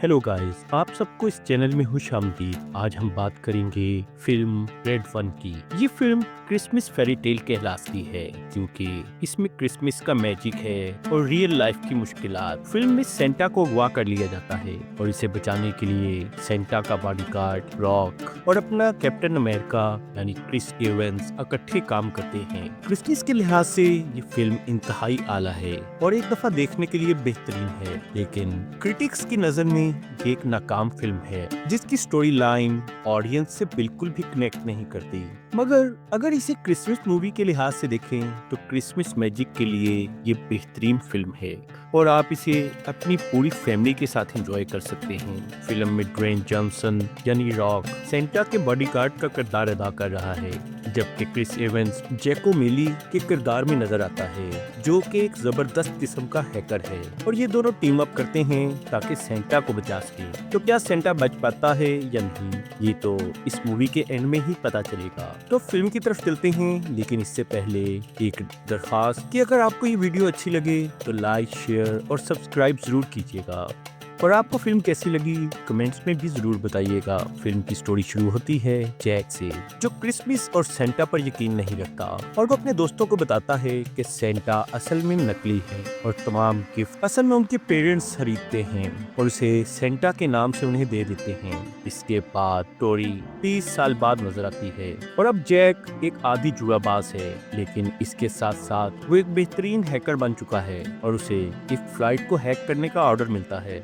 Hello guys, आप सबको इस चैनल में खुश आमदीद। आज हम बात करेंगे फिल्म रेड वन की। ये फिल्म क्रिसमस फेरी टेल कहलाती है क्योंकि इसमें क्रिसमस का मैजिक है और रियल लाइफ की मुश्किलात। फिल्म में सेंटा को अगवा कर लिया जाता है और इसे बचाने के लिए सेंटा का बॉडीगार्ड रॉक और अपना कैप्टन अमेरिका यानी क्रिस एवंस इकट्ठे काम करते हैं। क्रिसमस के लिहाज से ये फिल्म इंतहाई आला है और एक दफा देखने के लिए बेहतरीन है, लेकिन क्रिटिक्स की नजर में ये एक नाकाम फिल्म है जिसकी स्टोरी लाइन ऑडियंस से बिल्कुल भी कनेक्ट नहीं करती। मगर अगर इसे क्रिसमस मूवी के लिहाज से देखें तो क्रिसमस मैजिक के लिए ये बेहतरीन फिल्म है और आप इसे अपनी पूरी फैमिली के साथ एंजॉय कर सकते हैं। फिल्म में ड्वेन जॉनसन यानी रॉक सेंटा के बॉडीगार्ड का किरदार अदा कर रहा है, जबकि क्रिस एवंस जैको मिली के किरदार में नजर आता है जो कि एक जबरदस्त किस्म का हैकर है और ये दोनों टीम अप करते हैं ताकि सेंटा को बचा सके। तो क्या सेंटा बच पाता है या नहीं, ये तो इस मूवी के एंड में ही पता चलेगा। तो फिल्म की तरफ चलते हैं, लेकिन इससे पहले एक दरख्वास्त कि अगर आपको ये वीडियो अच्छी लगे तो लाइक, शेयर और सब्सक्राइब जरूर कीजिएगा। और आपको फिल्म कैसी लगी कमेंट्स में भी जरूर बताइएगा। फिल्म की स्टोरी शुरू होती है जैक से, जो क्रिसमस और सेंटा पर यकीन नहीं रखता और वो अपने दोस्तों को बताता है कि सेंटा असल में नकली है और तमाम गिफ्ट असल में उनके पेरेंट्स खरीदते हैं और उसे सेंटा के नाम से उन्हें दे देते हैं। इसके बाद स्टोरी 30 साल बाद नजर आती है और अब जैक एक आदी जुआबाज है, लेकिन इसके साथ साथ वो एक बेहतरीन हैकर बन चुका है और उसे एक फ्लाइट को हैक करने का ऑर्डर मिलता है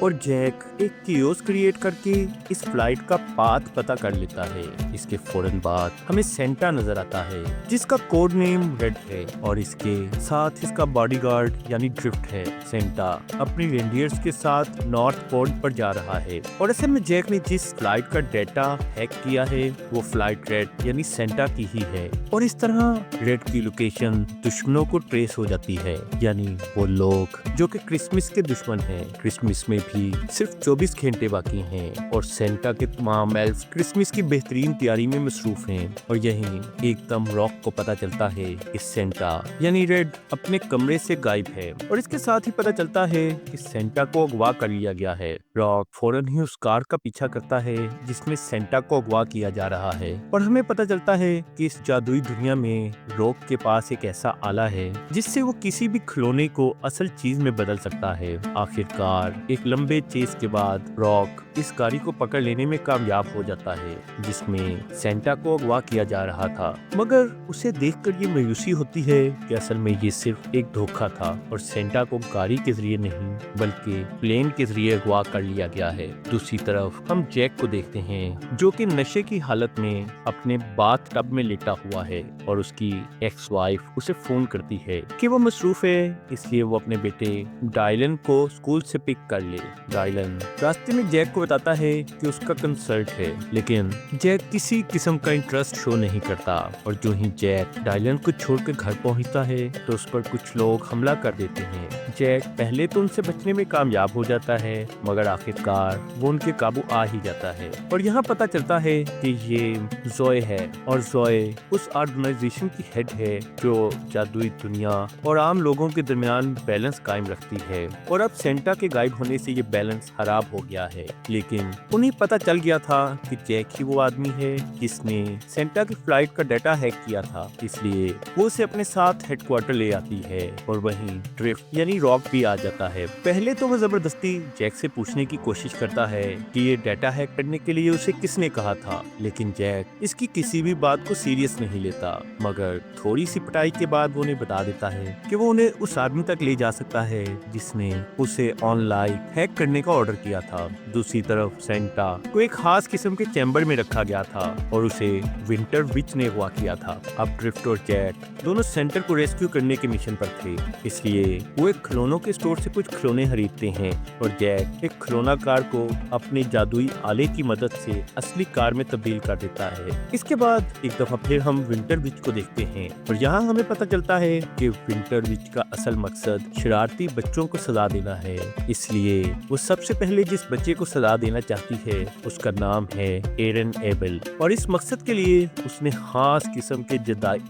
और जैक एक कियोस क्रिएट करके इस फ्लाइट का पाथ पता कर लेता है। इसके फौरन बाद हमें सेंटा नजर आता है जिसका कोड नेम रेड है और इसके साथ इसका बॉडीगार्ड यानी ड्रिफ्ट है। सेंटा अपनी रेंडियर्स के साथ नॉर्थ पोल पर जा रहा है और असल में जैक ने जिस फ्लाइट का डेटा हैक किया है वो फ्लाइट रेड यानी सेंटा की ही है और इस तरह रेड की लोकेशन दुश्मनों को ट्रेस हो जाती है, यानी वो लोग जो कि क्रिसमस के दुश्मन हैं। क्रिसमस में भी सिर्फ 24 घंटे बाकी हैं और सेंटा के तमाम एल्फ क्रिसमस की बेहतरीन तैयारी में मसरूफ हैं और यहीं एकदम रॉक को पता चलता है कि सेंटा यानी रेड अपने कमरे से गायब है और इसके साथ ही पता चलता है कि सेंटा को अगवा कर लिया गया है। रॉक फौरन ही उस कार का पीछा करता है जिसमें सेंटा को अगवा किया जा रहा है और हमें पता चलता है कि इस जादुई दुनिया में रॉक के पास एक ऐसा आला है जिससे वो किसी भी खिलौने को असल चीज में बदल सकता है। आखिरकार एक लंबे चेस के बाद रॉक इस गाड़ी को पकड़ लेने में कामयाब हो जाता है जिसमें सेंटा को अगवा किया जा रहा था, मगर उसे देखकर ये मायूसी होती है कि असल में ये सिर्फ एक धोखा था और सेंटा को गाड़ी के जरिए नहीं बल्कि प्लेन के जरिए अगवा कर लिया गया है। दूसरी तरफ हम जैक को देखते हैं जो कि नशे की हालत में अपने बाथ टब में लेटा हुआ है और उसकी एक्स वाइफ उसे फोन करती है कि वो मसरूफ है, इसलिए वो अपने बेटे डायलन को स्कूल से पिक कर ले। डायलन रास्ते में जैक को बताता है कि उसका कंसर्ट है, लेकिन जैक किसी किस्म का इंटरेस्ट शो नहीं करता और जो ही जैक डायलन को छोड़कर घर पहुंचता है तो उस पर कुछ लोग हमला कर देते हैं। जैक पहले तो उनसे बचने में कामयाब हो जाता है, मगर आखिरकार वो उनके काबू आ ही जाता है और यहाँ पता चलता है कि ये जोए है और जोए उस ऑर्गेनाइजेशन की हेड है जो जादुई दुनिया और आम लोगों के दरमियान बैलेंस कायम रखती है और अब सेंटा के गायब होने से ये बैलेंस खराब हो गया है। लेकिन उन्हें पता चल गया था कि जैक ही वो आदमी है जिसने सेंटा की फ्लाइट का डाटा हैक किया था, इसलिए वो उसे अपने साथ हेडक्वार्टर ले आती है और वहीं ड्रिफ्ट यानी रॉक भी आ जाता है। पहले तो वो जबरदस्ती जैक से पूछने की कोशिश करता है कि ये डाटा हैक करने के लिए उसे किसने कहा था, लेकिन जैक इसकी किसी भी बात को सीरियस नहीं लेता, मगर थोड़ी सी पिटाई के बाद वो उन्हें बता देता है कि वो उन्हें उस आदमी तक ले जा सकता है जिसने उसे ऑनलाइन हैक करने का ऑर्डर किया था। दूसरी तरफ सेंटा को एक खास किस्म के चैम्बर में रखा गया था और उसे विंटर विच ने अगवा किया था। अब ड्रिफ्ट और जैक दोनों सेंटर को रेस्क्यू करने के मिशन पर थे, इसलिए वो एक खिलौनों के स्टोर से कुछ खिलौने खरीदते हैं और जैक एक खिलौना कार को अपने जादुई आले की मदद से असली कार में तब्दील कर देता है। इसके बाद एक दफा फिर हम विंटर विच को देखते हैं और यहाँ हमें पता चलता है कि विंटर विच का असल मकसद शरारती बच्चों को सजा देना है, इसलिए लिए वो सबसे पहले जिस बच्चे को सजा देना चाहती है उसका नाम है एरन एबल, और इस मकसद के लिए उसने खास किस्म के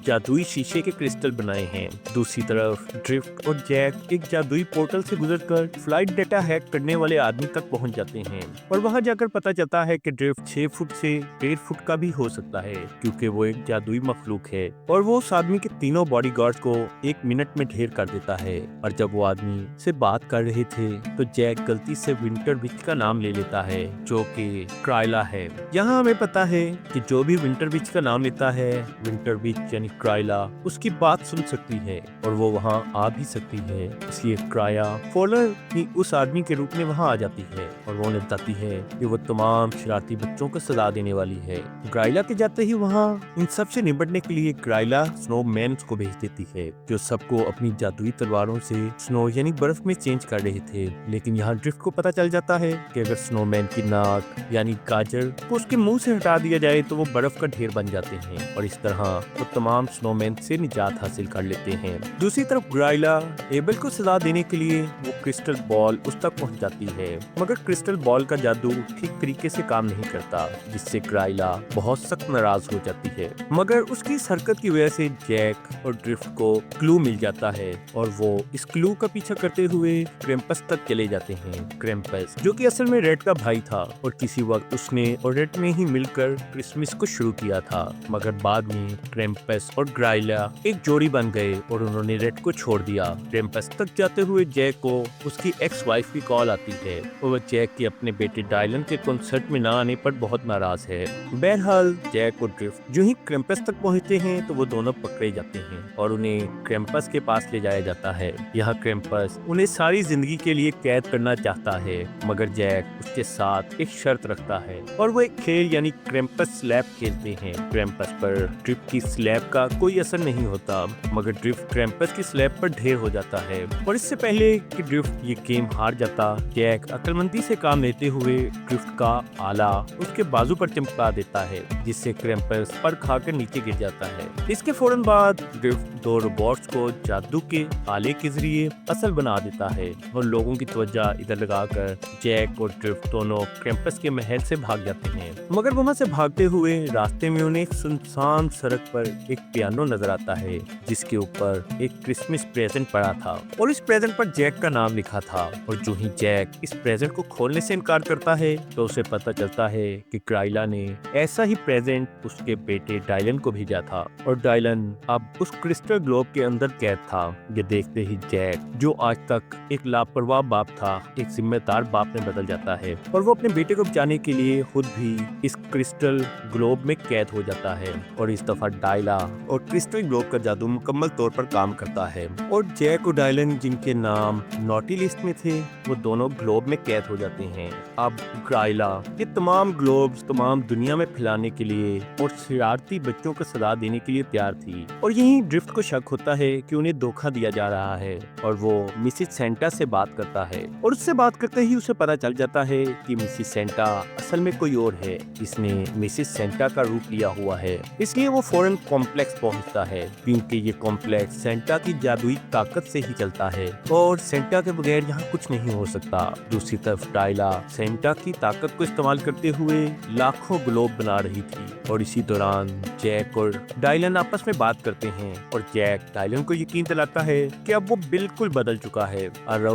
जादुई शीशे के क्रिस्टल बनाए हैं। दूसरी तरफ ड्रिफ्ट और जैक एक जादुई पोर्टल से गुजरकर फ्लाइट डेटा हैक करने वाले आदमी तक पहुंच जाते हैं, और वहां जाकर पता चलता है कि ड्रिफ्ट 6 फुट से 1.5 फुट का भी हो सकता है क्योंकि वो एक जादुई मखलूक है, और वो उस आदमी के तीनों बॉडीगार्ड्स को 1 मिनट में ढेर कर देता है। और जब वो आदमी से बात कर रहे थे तो जैक गलती से विंटर विच का नाम ले लेता है जो कि क्राइला है। यहाँ हमें पता है कि जो भी विंटर विच का नाम लेता है, विंटर विच यानी क्राइला उसकी बात सुन सकती है और वो वहाँ आ भी सकती है, इसलिए क्राया फौरन ही उस आदमी के रूप में वहाँ आ जाती है और वो बताती है कि वो तमाम शरारती बच्चों को सजा देने वाली है। क्राइला के जाते ही वहाँ इन सब से निपटने के लिए क्राइला स्नोमैन को भेज देती है जो सबको अपनी जादुई तलवारों से स्नो यानी बर्फ में चेंज कर रहे थे। लेकिन यहाँ ड्रिफ्ट को पता चल जाता है कि अगर स्नोमैन की नाक यानी गाजर को उसके मुंह से हटा दिया जाए तो वो बर्फ का ढेर बन जाते हैं, और इस तरह वो तमाम स्नोमैन से निजात हासिल कर लेते हैं। दूसरी तरफ क्राइला एबल को सजा देने के लिए वो क्रिस्टल बॉल उस तक पहुंच जाती है, मगर क्रिस्टल बॉल का जादू ठीक तरीके से काम नहीं करता, जिससे क्राइला बहुत सख्त नाराज हो जाती है। मगर उसकी इस हरकत की वजह से जैक और ड्रिफ्ट को क्लू मिल जाता है और वो इस क्लू का पीछा करते हुए क्रैम्पस तक चले जाते हैं। क्रैम्पस जो कि असल में रेड का भाई था और किसी वक्त उसने और रेड ने ही मिलकर क्रिसमस को शुरू किया था, मगर बाद में क्रैम्पस और क्राइला एक जोड़ी बन गए और उन्होंने रेड को छोड़ दिया। क्रैम्पस तक जाते हुए जैक को उसकी एक्स वाइफ की कॉल आती है और वह जैक के अपने बेटे डायलन के कॉन्सर्ट में न आने पर बहुत नाराज है। बहरहाल जैक और ड्रिफ्ट जो ही क्रैम्पस तक पहुंचते हैं तो वो दोनों पकड़े जाते हैं और उन्हें क्रैम्पस के पास ले जाया जाता है। यहाँ क्रैम्पस उन्हें सारी जिंदगी के लिए कैद करना चाहता है, मगर जैक उसके साथ एक शर्त रखता है और वो एक खेल यानी क्रैम्पस स्लैप खेलते हैं। क्रैम्पस पर ड्रिफ्ट की स्लैप का कोई असर नहीं होता, मगर ड्रिफ्ट क्रैम्पस की स्लैप पर ढेर हो जाता है, और इससे पहले कि ड्रिफ्ट ये गेम हार जाता, जैक अक्लमंदी से काम लेते हुए ड्रिफ्ट का आला उसके बाजू पर चिपका देता है, जिससे क्रैम्पस पर खाकर नीचे गिर जाता है। इसके फौरन बाद ड्रिफ्ट 2 रोबोट्स को जादू के आले के जरिए असल बना देता है और लोगों की तवज्जो इधर लगाकर जैक और ड्रिफ्ट दोनों क्रैम्पस के महल से भाग जाते हैं। मगर वहां से भागते हुए रास्ते में उन्हें एक सुनसान सड़क पर एक पियानो नजर आता है जिसके ऊपर एक क्रिसमस प्रेजेंट पड़ा था और इस प्रेजेंट पर जैक का नाम लिखा था, और जो ही जैक इस प्रेजेंट को खोलने से इनकार करता है तो उसे पता चलता है कि क्राइला ने ऐसा ही प्रेजेंट उसके बेटे डायलन को भेजा था और डायलन अब उस क्रिस्टल ग्लोब के अंदर कैद था। ये देखते ही जैक जो आज तक एक लापरवाह बाप था एक जिम्मेदार बाप में बदल जाता है और वो अपने बेटे को बचाने के लिए खुद भी इस क्रिस्टल ग्लोब में कैद हो जाता है, और इस दफा डायला और क्रिस्टल ग्लोब का जादू मुकम्मल तौर पर काम करता है और जैक और डायलन जिनके नाम नॉटी लिस्ट में थे वो दोनों ग्लोब में कैद हो जाते हैं। अब क्राइला ये तमाम ग्लोब्स तमाम दुनिया में फैलाने के लिए और शरारती बच्चों को सजा देने के लिए तैयार थी, और यहीं ड्रिफ्ट को शक होता है कि उन्हें धोखा दिया जा रहा है और वो मिसिस सेंटा से बात करता है, और उससे बात करते ही उसे पता चल जाता है कि मिसिस सेंटा असल में कोई और है जिसने मिसिस सेंटा का रूप लिया हुआ है। इसलिए वो फौरन कॉम्प्लेक्स पहुंचता है क्योंकि ये कॉम्प्लेक्स सेंटा की जादुई ताकत से ही चलता है और सेंटा के बगैर यहाँ कुछ नहीं हो सकता। दूसरी तरफ डायला सेंटा की ताकत को इस्तेमाल करते हुए लाखों ग्लोब बना रही थी, और इसी दौरान जैक और डायलन आपस में बात करते हैं और जैक डायलन को यकीन दिलाता है कि अब वो बिल्कुल बदल चुका है और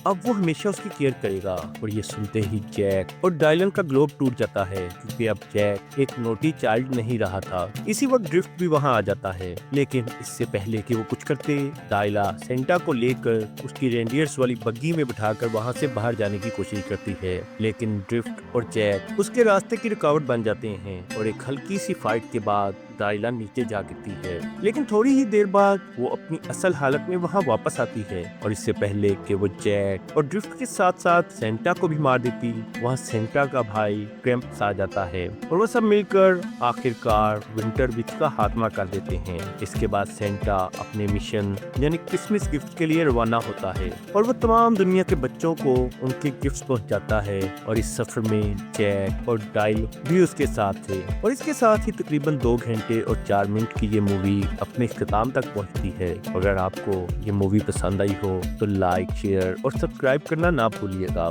अब वो हमेशा उसकी केयर करेगा। और ये सुनते ही जैक और डायलन का ग्लोब टूट जाता है क्योंकि अब जैक एक नोटी चाइल्ड नहीं रहा था। इसी वक्त ड्रिफ्ट भी वहाँ आ जाता है, लेकिन इससे पहले कि वो कुछ करते डायला सेंटा को लेकर उसकी रेंडियर्स वाली बग्गी में बिठाकर वहाँ से बाहर जाने की कोशिश करती है, लेकिन ड्रिफ्ट और जैक उसके रास्ते की रुकावट बन जाते हैं और एक हल्की सी फाइट के बाद डायला नीचे जा गिरती है, लेकिन थोड़ी ही देर बाद वो अपनी असल हालत में वहाँ वापस आती है, और इससे पहले कि वो जैक और ड्रिफ्ट के साथ साथ सेंटा को भी मार देती वहाँ सेंटा का भाई क्रैम्पस आ जाता है और वो सब मिलकर आखिरकार विंटर विच का खात्मा कर देते हैं। इसके बाद सेंटा अपने मिशन यानी क्रिसमस गिफ्ट के लिए रवाना होता है और वो तमाम दुनिया के बच्चों को उनके गिफ्ट्स पहुंचाता है, और इस सफर में जैक और डायल भी उसके साथ थे, और इसके साथ ही तकरीबन 2 घंटे گھنٹے اور 4 منٹ کی یہ مووی اپنے اختتام تک پہنچتی ہے۔ اگر آپ کو یہ مووی پسند آئی ہو تو لائک، شیئر اور سبسکرائب کرنا نہ بھولیے گا۔